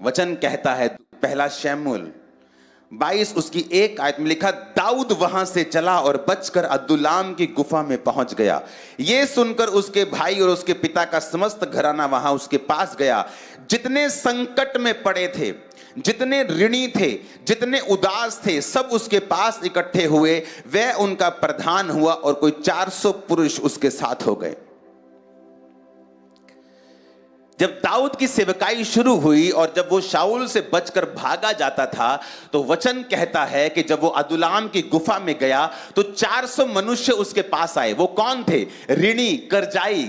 वचन कहता है, पहला शमूएल 22 उसकी 1 आयत में लिखा, दाऊद वहां से चला और बचकर अदुल्लाम की गुफा में पहुंच गया। यह सुनकर उसके भाई और उसके पिता का समस्त घराना वहां उसके पास गया। जितने संकट में पड़े थे, जितने ऋणी थे, जितने उदास थे, सब उसके पास इकट्ठे हुए। वह उनका प्रधान हुआ और कोई 400 पुरुष उसके साथ हो गए। जब दाऊद की सेवकाई शुरू हुई और जब वो शाऊल से बचकर भागा जाता था, तो वचन कहता है कि जब वो अदुल्लाम की गुफा में गया तो 400 मनुष्य उसके पास आए। वो कौन थे? ऋणी, कर्जाई,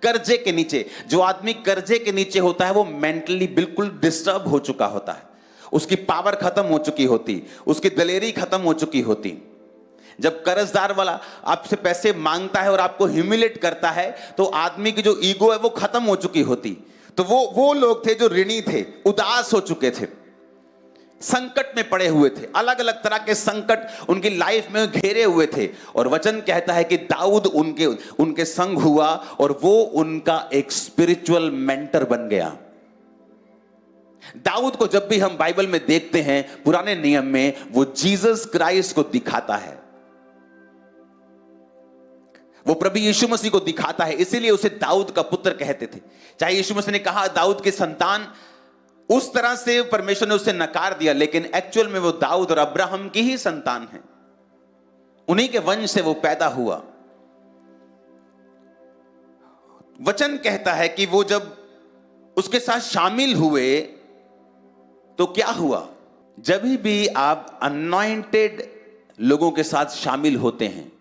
कर्जे के नीचे। जो आदमी कर्जे के नीचे होता है वो मेंटली बिल्कुल डिस्टर्ब हो चुका होता है, उसकी पावर खत्म हो चुकी होती, उसकी दलेरी खत्म हो चुकी होती। जब कर्जदार वाला आपसे पैसे मांगता है और आपको ह्यूमिलेट करता है, तो आदमी की जो ईगो है वो खत्म हो चुकी होती। तो वो लोग थे जो ऋणी थे, उदास हो चुके थे, संकट में पड़े हुए थे, अलग अलग तरह के संकट उनकी लाइफ में घेरे हुए थे। और वचन कहता है कि दाऊद उनके संग हुआ और वो उनका एक स्पिरिचुअल मेंटर बन गया। दाऊद को जब भी हम बाइबल में देखते हैं, पुराने नियम में, वो जीसस क्राइस्ट को दिखाता है, वो प्रभु यीशु मसीह को दिखाता है। इसीलिए उसे दाऊद का पुत्र कहते थे। चाहे यीशु मसीह ने कहा दाऊद की संतान, उस तरह से परमेश्वर ने उसे नकार दिया, लेकिन एक्चुअल में वो दाऊद और अब्राहम की ही संतान है, उन्हीं के वंश से वो पैदा हुआ। वचन कहता है कि वो जब उसके साथ शामिल हुए तो क्या हुआ? जब भी आप अनॉइंटेड लोगों के साथ शामिल होते हैं,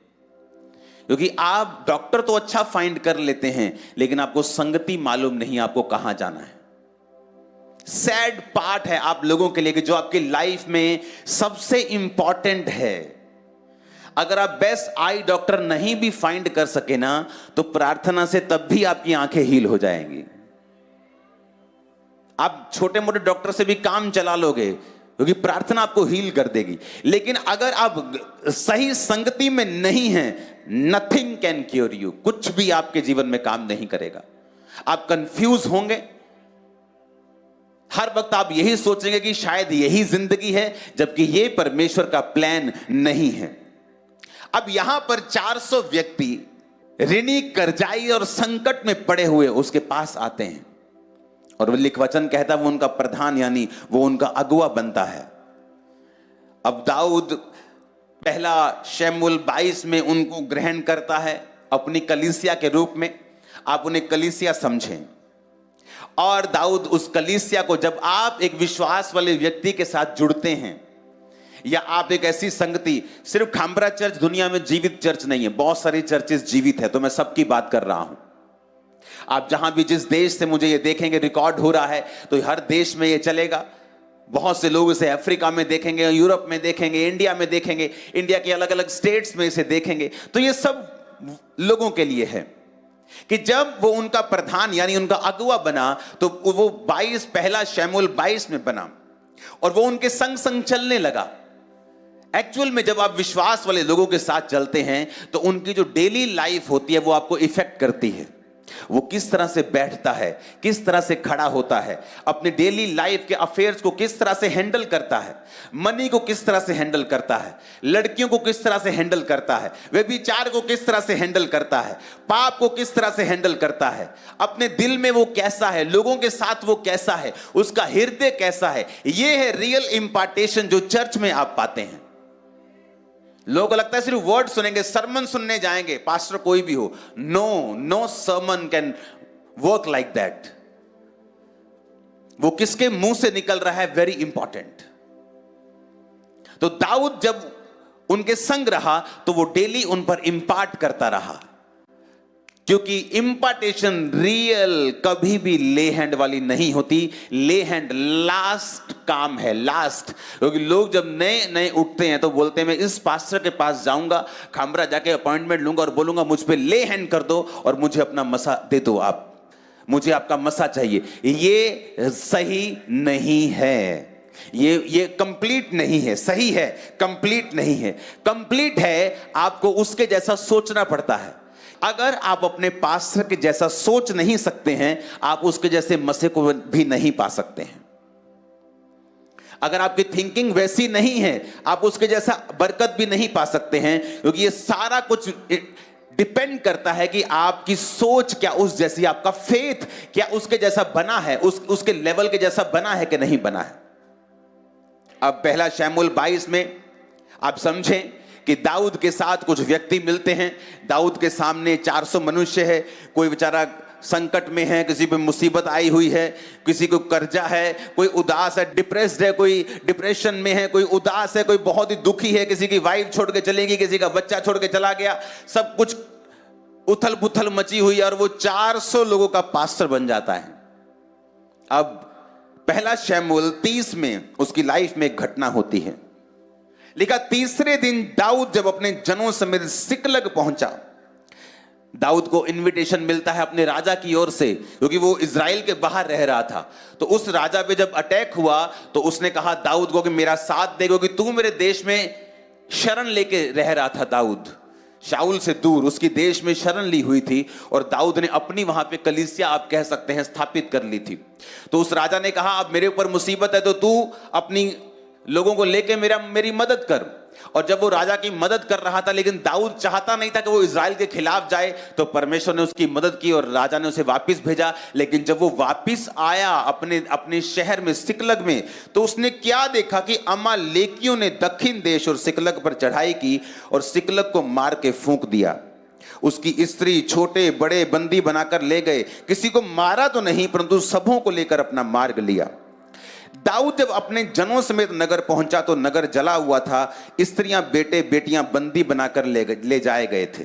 क्योंकि आप डॉक्टर तो अच्छा फाइंड कर लेते हैं, लेकिन आपको संगति मालूम नहीं आपको कहां जाना है। सैड पार्ट है आप लोगों के लिए कि जो आपकी लाइफ में सबसे इंपॉर्टेंट है, अगर आप बेस्ट आई डॉक्टर नहीं भी फाइंड कर सके ना, तो प्रार्थना से तब भी आपकी आंखें हील हो जाएंगी। आप छोटे मोटे डॉक्टर से भी काम चला लोगे, क्योंकि प्रार्थना आपको हील कर देगी। लेकिन अगर आप सही संगति में नहीं हैं, नथिंग कैन क्योर यू, कुछ भी आपके जीवन में काम नहीं करेगा। आप कंफ्यूज होंगे, हर वक्त आप यही सोचेंगे कि शायद यही जिंदगी है, जबकि यह परमेश्वर का प्लान नहीं है। अब यहां पर 400 व्यक्ति ऋणी, कर्जाई और संकट में पड़े हुए उसके पास आते हैं, और वो वचन कहता है वो उनका प्रधान यानी वो उनका अगुआ बनता है। अब दाऊद पहला शमूएल 22 में उनको ग्रहण करता है अपनी कलीसिया के रूप में। आप उन्हें कलीसिया समझें, और दाऊद उस कलीसिया को, जब आप एक विश्वास वाले व्यक्ति के साथ जुड़ते हैं, या आप एक ऐसी संगति, सिर्फ खांबरा चर्च दुनिया में जीवित चर्च नहीं है, बहुत सारी चर्चेस जीवित है, तो मैं सबकी बात कर रहा हूं। आप जहां भी जिस देश से मुझे ये देखेंगे, रिकॉर्ड हो रहा है, तो हर देश में ये चलेगा। बहुत से लोग इसे अफ्रीका में देखेंगे, यूरोप में देखेंगे, इंडिया में देखेंगे, इंडिया के अलग अलग स्टेट्स में इसे देखेंगे। तो ये सब लोगों के लिए है कि जब वो उनका प्रधान यानी उनका अगुआ बना, तो वो 22 पहला शमूएल 22 में बना, और वो उनके संग संग चलने लगा। एक्चुअल में जब आप विश्वास वाले लोगों के साथ चलते हैं, तो उनकी जो डेली लाइफ होती है वो आपको इफेक्ट करती है। वो किस तरह से बैठता है, किस तरह से खड़ा होता है, अपने डेली लाइफ के अफेयर्स को किस तरह से हैंडल करता है, मनी को किस तरह से हैंडल करता है, लड़कियों को किस तरह से हैंडल करता है, व्यभिचार को किस तरह से हैंडल करता है, पाप को किस तरह से हैंडल करता है, अपने दिल में वो कैसा है, लोगों के साथ वो कैसा है, उसका हृदय कैसा है। ये है रियल इंपार्टेशन जो चर्च में आप पाते हैं। लोगों को लगता है सिर्फ वर्ड सुनेंगे, सरमन सुनने जाएंगे, पास्टर कोई भी हो। No sermon can work like that. वो किसके मुंह से निकल रहा है, वेरी इंपॉर्टेंट। तो दाऊद जब उनके संग रहा, तो वो डेली उन पर इंपार्ट करता रहा, क्योंकि इंपार्टेशन रियल कभी भी ले हैंड वाली नहीं होती। ले हैंड लास्ट काम है, लास्ट। क्योंकि लोग जब नए नए उठते हैं तो बोलते हैं मैं इस पास्टर के पास जाऊंगा, खामरा जाके अपॉइंटमेंट लूंगा और बोलूंगा मुझ पे ले हैंड कर दो और मुझे अपना मसा दे दो, आप मुझे आपका मसा चाहिए। ये सही नहीं है, ये कंप्लीट नहीं है। सही है, कंप्लीट नहीं है। कंप्लीट है आपको उसके जैसा सोचना पड़ता है। अगर आप अपने पास्टर के जैसा सोच नहीं सकते हैं, आप उसके जैसे मसे को भी नहीं पा सकते हैं। अगर आपकी थिंकिंग वैसी नहीं है, आप उसके जैसा बरकत भी नहीं पा सकते हैं, क्योंकि ये सारा कुछ डिपेंड करता है कि आपकी सोच क्या उस जैसी, आपका फेथ क्या उसके जैसा बना है, उसके लेवल के जैसा बना है कि नहीं बना है। अब पहला शमूएल 22 में आप समझें कि दाऊद के साथ कुछ व्यक्ति मिलते हैं। दाऊद के सामने 400 मनुष्य है। कोई बेचारा संकट में है, किसी पे मुसीबत आई हुई है, किसी को कर्जा है, कोई उदास है, डिप्रेस्ड है, कोई डिप्रेशन में है, कोई उदास है, कोई बहुत ही दुखी है, किसी की वाइफ छोड़ के चलेगी, किसी का बच्चा छोड़ के चला गया, सब कुछ उथल पुथल मची हुई, और वो 400 लोगों का पास्टर बन जाता है। अब पहला शमूएल 30 में उसकी लाइफ में एक घटना होती है। लिखा, तीसरे दिन दाऊद जब अपने जनों समेत सिकलग पहुंचा, दाऊद को इनविटेशन मिलता है अपने राजा की ओर से, क्योंकि वो इज़राइल के बाहर रह रहा था। तो उस राजा पे जब अटैक हुआ तो उसने कहा दाऊद को कि मेरा साथ दे, क्योंकि तू मेरे देश में शरण लेके रह रहा था। दाऊद शाऊल से दूर उसकी देश में शरण ली हुई थी, और दाऊद ने अपनी वहां पे कलीसिया आप कह सकते हैं स्थापित कर ली थी। तो उस राजा ने कहा अब मेरे ऊपर मुसीबत है, तो तू अपनी लोगों को लेके मेरी मदद कर। और जब वो राजा की मदद कर रहा था, लेकिन दाऊद चाहता नहीं था कि वो इज़राइल के खिलाफ जाए, तो परमेश्वर ने उसकी मदद की और राजा ने उसे वापस भेजा। लेकिन जब वो वापस आया अपने शहर में सिकलग में, तो उसने क्या देखा कि अमालेकियों ने दक्षिण देश और सिकलग पर चढ़ाई की और सिकलग को मार के फूंक दिया। उसकी स्त्री छोटे बड़े बंदी बनाकर ले गए। किसी को मारा तो नहीं, परंतु सबों को लेकर अपना मार्ग लिया। दाऊद जब अपने जनों समेत नगर पहुंचा तो नगर जला हुआ था। स्त्रियां बेटे बेटियां बंदी बनाकर ले जाए गए थे।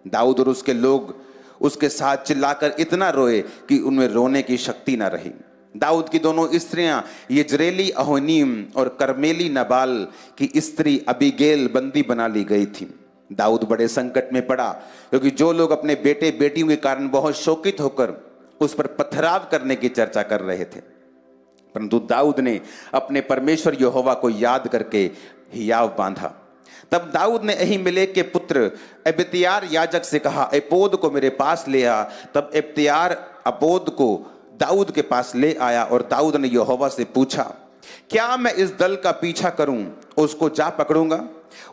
दाऊद और उसके लोग उसके साथ चिल्लाकर इतना रोए कि उनमें रोने की शक्ति न रही। दाऊद की दोनों स्त्रियां यजरेली अहोनीम और करमेली नबाल की स्त्री अबीगेल बंदी बना ली गई थी। दाऊद बड़े संकट में पड़ा, क्योंकि जो लोग अपने बेटे बेटियों के कारण बहुत शोकित होकर उस पर पथराव करने की चर्चा कर रहे थे, परंतु दाऊद ने अपने परमेश्वर यहोवा को याद करके हियाव बांधा। तब दाऊद ने अहीमेलेक के पुत्र अबित्यार याजक से कहा, एपोद को मेरे पास ले आ। तब अबित्यार अपोद को दाऊद के पास ले आया, और दाऊद ने यहोवा से पूछा, क्या मैं इस दल का पीछा करूं, उसको जा पकड़ूंगा?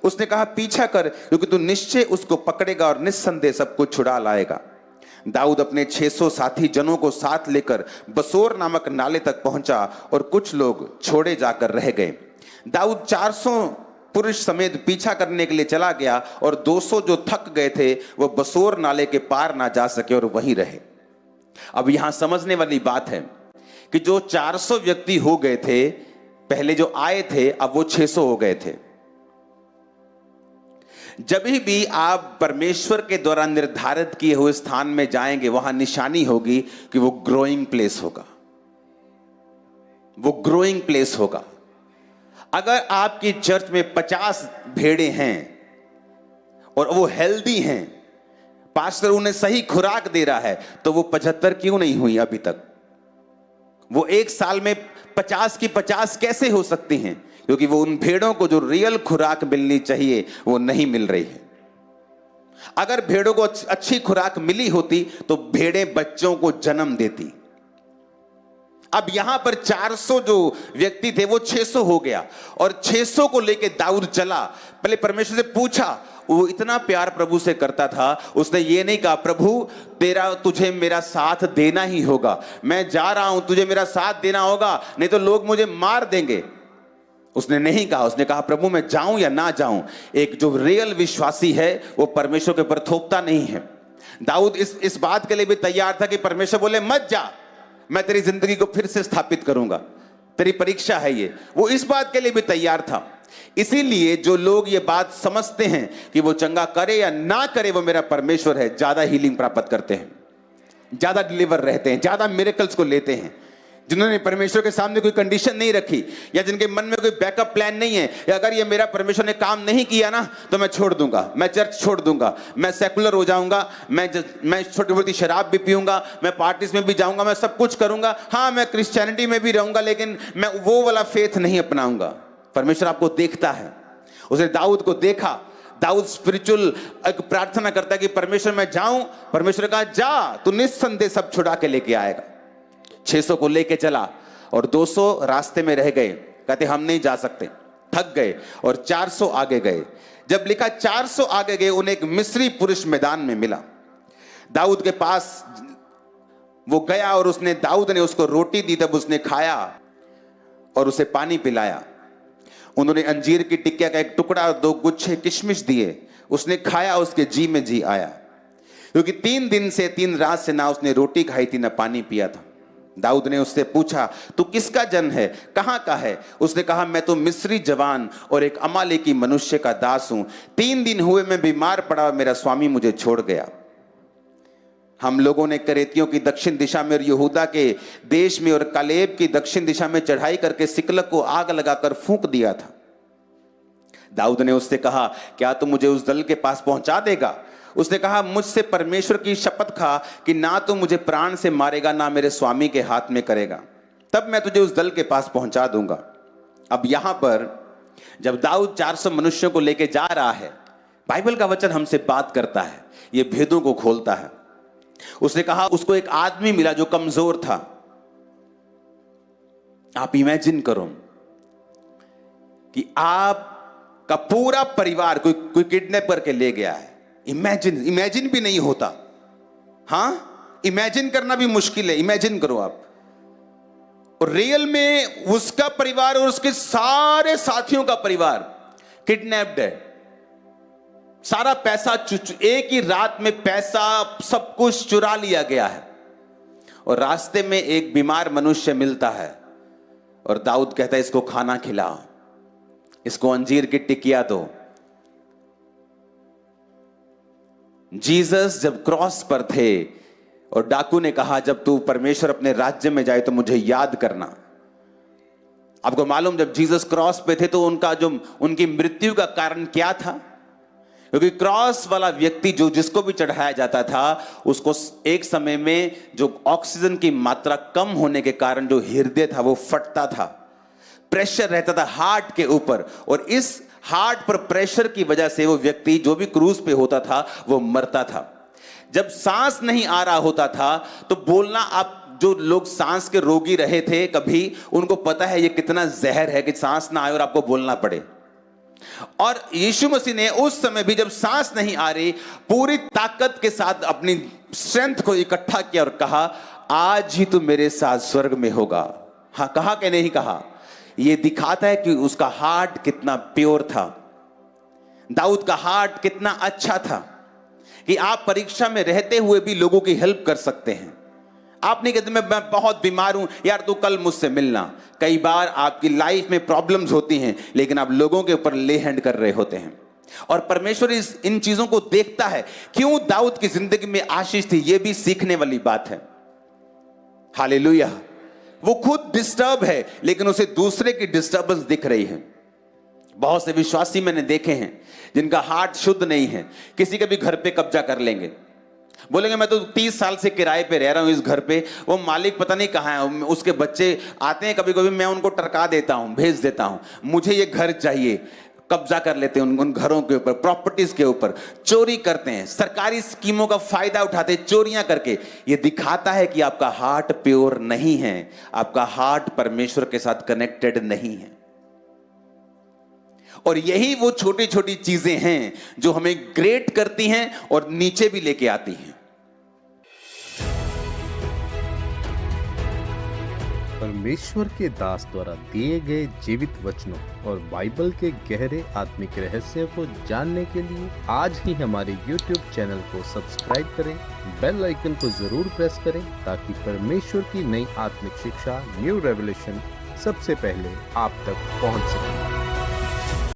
उसने कहा, पीछा कर, क्योंकि तू निश्चय उसको पकड़ेगा और निस्संदेह सब कुछ छुड़ा लाएगा। दाऊद अपने 600 साथी जनों को साथ लेकर बसोर नामक नाले तक पहुंचा, और कुछ लोग छोड़े जाकर रह गए। दाऊद 400 पुरुष समेत पीछा करने के लिए चला गया, और 200 जो थक गए थे वो बसोर नाले के पार ना जा सके और वहीं रहे। अब यहां समझने वाली बात है कि जो 400 व्यक्ति हो गए थे पहले जो आए थे, अब वो 600 हो गए थे। जब भी आप परमेश्वर के द्वारा निर्धारित किए हुए स्थान में जाएंगे, वहां निशानी होगी कि वो ग्रोइंग प्लेस होगा, वो ग्रोइंग प्लेस होगा। अगर आपकी चर्च में 50 भेड़ें हैं और वो हेल्दी हैं, पास्टर उन्हें सही खुराक दे रहा है, तो वो 75 क्यों नहीं हुई अभी तक? वो एक साल में 50 की 50 कैसे हो सकती हैं? क्योंकि वो उन भेड़ों को जो रियल खुराक मिलनी चाहिए वो नहीं मिल रही है। अगर भेड़ों को अच्छी खुराक मिली होती तो भेड़ें बच्चों को जन्म देती। अब यहां पर 400 जो व्यक्ति थे वो 600 हो गया, और 600 को लेके दाऊद चला। पहले परमेश्वर से पूछा, वो इतना प्यार प्रभु से करता था, उसने ये नहीं कहा प्रभु तुझे मेरा साथ देना ही होगा, मैं जा रहा हूं, तुझे मेरा साथ देना होगा, नहीं तो लोग मुझे मार देंगे। उसने नहीं कहा, उसने कहा प्रभु मैं जाऊं या ना जाऊं। एक जो रियल विश्वासी है वो परमेश्वर के ऊपर थोपता नहीं है। दाऊद इस बात के लिए भी तैयार था कि परमेश्वर बोले मत जा, मैं तेरी जिंदगी को फिर से स्थापित करूंगा, तेरी परीक्षा है ये, वो इस बात के लिए भी तैयार था। इसीलिए जो लोग ये बात समझते हैं कि वो चंगा करे या ना करे वो मेरा परमेश्वर है, ज्यादा हीलिंग प्राप्त करते हैं, ज्यादा डिलीवर रहते हैं, ज्यादा मिरेकल्स को लेते हैं। जिन्होंने परमेश्वर के सामने कोई कंडीशन नहीं रखी, या जिनके मन में कोई बैकअप प्लान नहीं है, या अगर ये मेरा परमेश्वर ने काम नहीं किया ना तो मैं छोड़ दूंगा, मैं चर्च छोड़ दूंगा, मैं सेकुलर हो जाऊंगा, मैं छोटी मोटी शराब भी पीऊंगा, मैं पार्टीज में भी जाऊंगा, मैं सब कुछ करूंगा, हाँ मैं क्रिश्चियनिटी में भी रहूंगा, लेकिन मैं वो वाला फेथ नहीं अपनाऊंगा। परमेश्वर आपको देखता है। उसने दाऊद को देखा। दाऊद स्पिरिचुअल एक प्रार्थना करता है कि परमेश्वर मैं जाऊं। परमेश्वर कहा जा, तू निस्संदेह सब छुड़ा के लेके आएगा। 600 को लेके चला और 200 रास्ते में रह गए। कहते हम नहीं जा सकते, थक गए और 400 आगे गए। जब लिखा 400 आगे गए, उन्हें एक मिस्री पुरुष मैदान में मिला। दाऊद के पास वो गया और दाऊद ने उसको रोटी दी, तब उसने खाया और उसे पानी पिलाया। उन्होंने अंजीर की टिक्किया का एक टुकड़ा और 2 गुच्छे किशमिश दिए, उसने खाया, उसके जी में जी आया, क्योंकि 3 दिन से 3 रात से ना उसने रोटी खाई थी ना पानी पिया था। दाऊद ने उससे पूछा, तू किसका जन है, कहां का है? उसने कहा, मैं तो मिस्री जवान और एक अमालेकी मनुष्य का दास हूं। 3 दिन हुए मैं बीमार पड़ा और मेरा स्वामी मुझे छोड़ गया। हम लोगों ने करेतियों की दक्षिण दिशा में और यहूदा के देश में और कालेब की दक्षिण दिशा में चढ़ाई करके सिकलग को आग लगाकर फूंक दिया था। दाऊद ने उससे कहा, क्या तू मुझे उस दल के पास पहुंचा देगा? उसने कहा, मुझसे परमेश्वर की शपथ खा कि ना तो मुझे प्राण से मारेगा ना मेरे स्वामी के हाथ में करेगा, तब मैं तुझे उस दल के पास पहुंचा दूंगा। अब यहां पर जब दाऊद 400 मनुष्यों को लेकर जा रहा है, बाइबल का वचन हमसे बात करता है, ये भेदों को खोलता है। उसने कहा उसको एक आदमी मिला जो कमजोर था। आप इमेजिन करो कि आपका पूरा परिवार कोई किडनैप करके ले गया है। इमेजिन भी नहीं होता। हां, इमेजिन करना भी मुश्किल है। इमेजिन करो आप, और रियल में उसका परिवार और उसके सारे साथियों का परिवार किडनैप्ड है। सारा पैसा एक ही रात में पैसा सब कुछ चुरा लिया गया है। और रास्ते में एक बीमार मनुष्य मिलता है और दाऊद कहता है, इसको खाना खिलाओ, इसको अंजीर की टिकिया दो। जीसस जब क्रॉस पर थे और डाकू ने कहा, जब तू परमेश्वर अपने राज्य में जाए तो मुझे याद करना। आपको मालूम, जब जीसस क्रॉस पे थे तो उनकी मृत्यु का कारण क्या था? क्योंकि क्रॉस वाला व्यक्ति जिसको भी चढ़ाया जाता था, उसको एक समय में जो ऑक्सीजन की मात्रा कम होने के कारण जो हृदय था वो फटता था, प्रेशर रहता था हार्ट के ऊपर, और इस हार्ट पर प्रेशर की वजह से वो व्यक्ति जो भी क्रूज पे होता था वो मरता था। जब सांस नहीं आ रहा होता था तो बोलना, आप जो लोग सांस के रोगी रहे थे कभी, उनको पता है ये कितना जहर है कि सांस ना आए और आपको बोलना पड़े। और यीशु मसीह ने उस समय भी जब सांस नहीं आ रही, पूरी ताकत के साथ अपनी स्ट्रेंथ को इकट्ठा किया और कहा, आज ही तू मेरे साथ स्वर्ग में होगा। हाँ, कहा कि नहीं कहा? यह दिखाता है कि उसका हार्ट कितना प्योर था, दाऊद का हार्ट कितना अच्छा था कि आप परीक्षा में रहते हुए भी लोगों की हेल्प कर सकते हैं। आप नहीं कहते मैं बहुत बीमार हूं यार, तू कल मुझसे मिलना। कई बार आपकी लाइफ में प्रॉब्लम्स होती हैं, लेकिन आप लोगों के ऊपर ले हैंड कर रहे होते हैं, और परमेश्वर इन चीजों को देखता है। क्यों दाऊद की जिंदगी में आशीष थी, यह भी सीखने वाली बात है। हालेलुया। वो खुद डिस्टर्ब है, लेकिन उसे दूसरे की डिस्टर्बेंस दिख रही है। बहुत से विश्वासी मैंने देखे हैं जिनका हार्ट शुद्ध नहीं है, किसी के भी घर पे कब्जा कर लेंगे, बोलेंगे मैं तो 30 साल से किराए पे रह रहा हूं इस घर पे, वो मालिक पता नहीं कहां है। उसके बच्चे आते हैं, कभी कभी मैं उनको टरका देता हूं, भेज देता हूं, मुझे ये घर चाहिए। कब्जा कर लेते हैं उन घरों के ऊपर, प्रॉपर्टीज के ऊपर, चोरी करते हैं, सरकारी स्कीमों का फायदा उठाते हैं चोरियां करके। ये दिखाता है कि आपका हार्ट प्योर नहीं है, आपका हार्ट परमेश्वर के साथ कनेक्टेड नहीं है। और यही वो छोटी छोटी चीजें हैं जो हमें ग्रेट करती हैं और नीचे भी लेके आती हैं। परमेश्वर के दास द्वारा दिए गए जीवित वचनों और बाइबल के गहरे आत्मिक रहस्य को जानने के लिए आज ही हमारे YouTube चैनल को सब्सक्राइब करें, बेल आइकन को जरूर प्रेस करें, ताकि परमेश्वर की नई आत्मिक शिक्षा, न्यू रेवलेशन सबसे पहले आप तक पहुंच सके।